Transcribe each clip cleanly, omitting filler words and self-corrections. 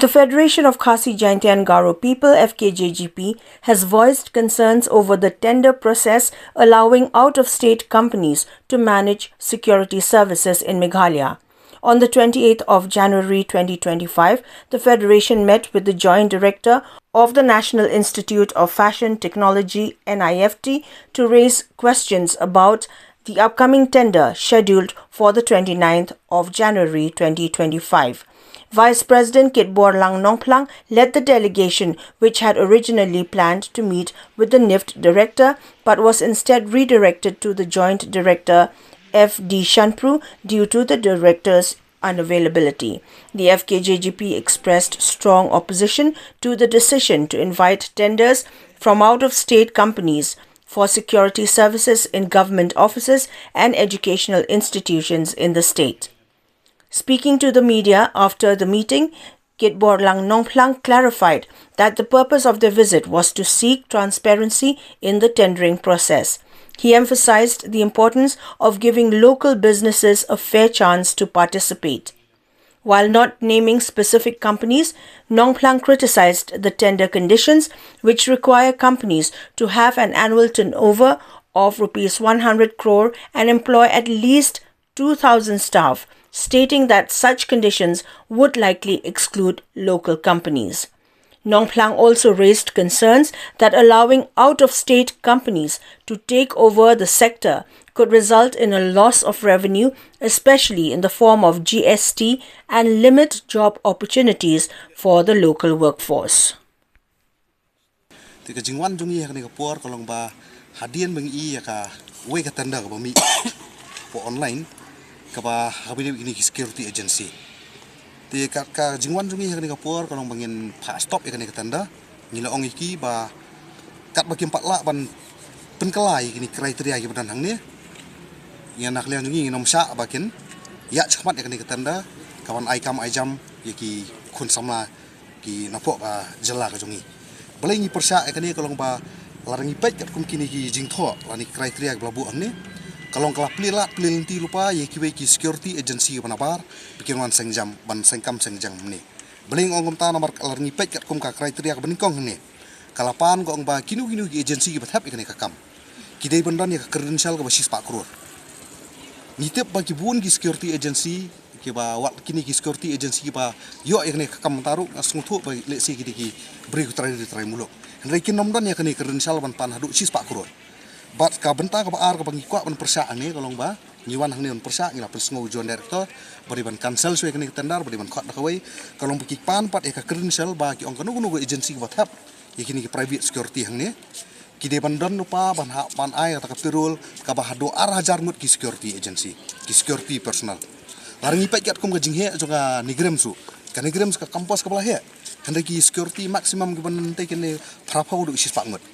The Federation of Khasi Jaintia and Garo People (FKJGP) has voiced concerns over the tender process allowing out-of-state companies to manage security services in Meghalaya. On the 28th of January 2025, the Federation met with the Joint Director of the National Institute of Fashion Technology (NIFT) to raise questions about the upcoming tender scheduled for the 29th of January 2025. Vice President Kitborlang Nongplang led the delegation, which had originally planned to meet with the NIFT director but was instead redirected to the Joint Director F.D. Shanpru due to the director's unavailability. The FKJGP expressed strong opposition to the decision to invite tenders from out-of-state companies for security services in government offices and educational institutions in the state. Speaking to the media after the meeting, Kitborlang Nongplang clarified that the purpose of their visit was to seek transparency in the tendering process. He emphasized the importance of giving local businesses a fair chance to participate. While not naming specific companies, Nongplang criticized the tender conditions, which require companies to have an annual turnover of Rs 100 crore and employ at least 2,000 staff, stating that such conditions would likely exclude local companies. Nongplang also raised concerns that allowing out-of-state companies to take over the sector could result in a loss of revenue, especially in the form of GST, and limit job opportunities for the local workforce. Kapa habis ini security agency. Di ka jingwan jungi yang Singapore kalau bangin stop yang tanda nila ong iki ba kat bagi 4 lak ban penkelai ini kriteria yang benar hang ni yang nak liang jungi nom syak bakin ya cepat yang tanda kawan aikam aijam yaki kun sama ki napok ba jela ka jungi boleh ni persyak yang kalau ba larangi pet kat kum kini ki jingtho lani kriteria belabu hang ni kalau kelap pelinti lupa ye kiwe ki security agency panabar bikin wan sengjam ban sengkam sengjam ni beling ongom ta nomor larngi pet kat kum ka kriteria ka benikong ni kalapan ko ong ba kinu ki agency ki bathap ikani ka kam kidai bandan ya credential ka basis pak crore nitep ba ki bun ki security agency ki ba wat kini ki security agency ki ba yo ikani ka kam taru asnguthu ba lesi ki beri trai muluk rekin nomdan ya kani credential ban pan hadu sis pak crore bat ka benta ka baar ka pangikwa ban persyak ni kalong ba nyiwan hang ni on persyak ngila persngo Joint Director bari ban cancel suai kani tendar bari ban khot dakawai kalong pikik pan pat ka credential ba ki ong kanu agency ka bathap yakini ki private security hang ni ki de ban don lupa ban ha ban ai ta ka pirul ka ba hado ar hajar mut ki security agency ki security personal larangi pet kat kum ka jinghe jonga nigrem su ka nigrem ka kampus ka belah he handai ki security maximum ki ban te kene phrapau du sis pak mut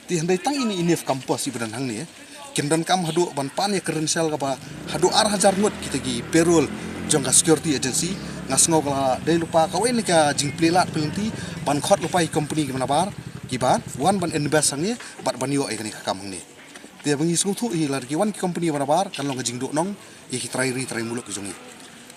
ti handai tang ini kampus ibadan hang ni kindan kam hadu ban pan ya credential ka ba hadu ar hajar ngut kita gi payroll jong ka security agency ngasngo kala dai lupa ka wen ka jing plelat pelenti ban khot lupa i company ki manabar ki ban wan ban invest hang ni bat ban yo ikani ka kam hang ni ti bangi sungthu hi lar ki wan ki company manabar kan long jing do nong ye ki trai muluk ki jongi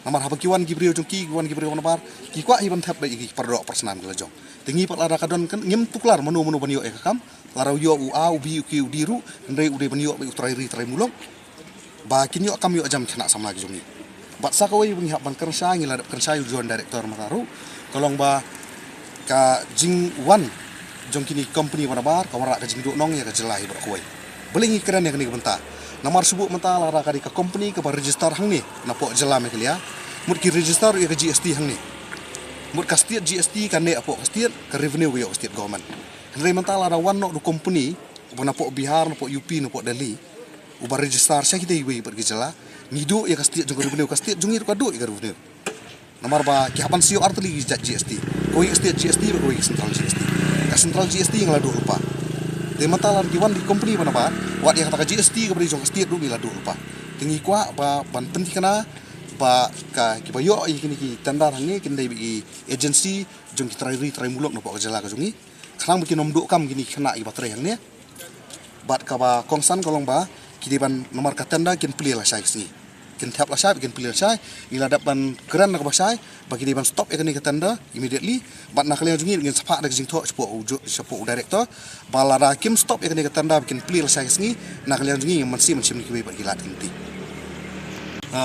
namar haba ki wan ki brio jong ki wan ki brio manabar ki kwa hi ban thap dai ki pardok persnam ki jong tingi pat lara kadon kan ngem tuklar manu ban yo ka kam larau yo u au bi ki udiru ndai udai ban yo ba trai muluk ba kin yo kam yo jam kena sama lagi jongi bat sa ka wei bungi ban kersa ngila kersa Joint Director mataru kolong ba ka jing wan jong kini company manabar ka wara ka jing do nong ya ka jelai ber kuai belingi keren yang ni benta namar subu menta lara ka ka company ka register hang ni napok jela me kelia mut ki register ya ka GST hang ni mut ka state GST kan ne apok state ka revenue yo state government Henry mentala ada one no do company ubana po Bihar no po UP no po Delhi ubar register sa kita iwe pergi jela nidu ya kastia jung revenue kastia jungir ka do ya revenue nomor ba ki hapan sio artli GST koi state GST ba koi central GST ka central GST yang ladu lupa de mentala di one di company mana ba wat ya kata GST ka beri jong state do ladu lupa tingi kwa ba ban penting kana ba ka ki bayo ikini ki tandar hangi kindai bi agency jong ki trai muluk no po jela ka jungi khang bikin nom do kam gini kena i baterai hang ne bat ka ba kongsan kolong ba kidiban nomor katanda kin pli la sai sni bikin tap lah bikin pilih saya ila dapat keren nak basai bagi dia ban stop ya kini ketanda immediately bat nak kalian jungi dengan sepak dak jing tho sepo director bala hakim stop ya kini ketanda bikin pilih saya sengi nak kalian jungi yang masih ni kibai bat gilat inti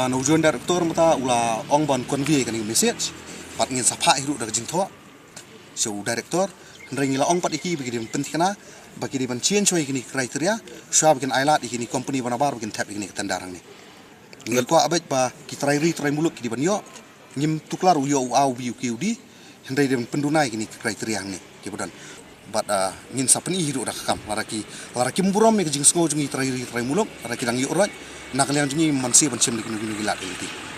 no ujuan director mata ula ong ban convey kini message bat ngin sepak hidup dak jing tho so director hendring ila ong pat iki bagi dia penting kana bagi dia ban change kini kriteria syab bikin ailat ikini company bana baru bikin tap ikini ketanda rang ni ngel ko abet ba kitrai muluk di banyo ngim tuklar uyo au bi ukiudi hendai dem pendunai kini kriteria ni kebudan bat ngin sapeni hidu dak kam laraki mburom me jing sko jungi trai muluk laraki dang yu raj nak liang jungi mansi bancem di kini gilat inti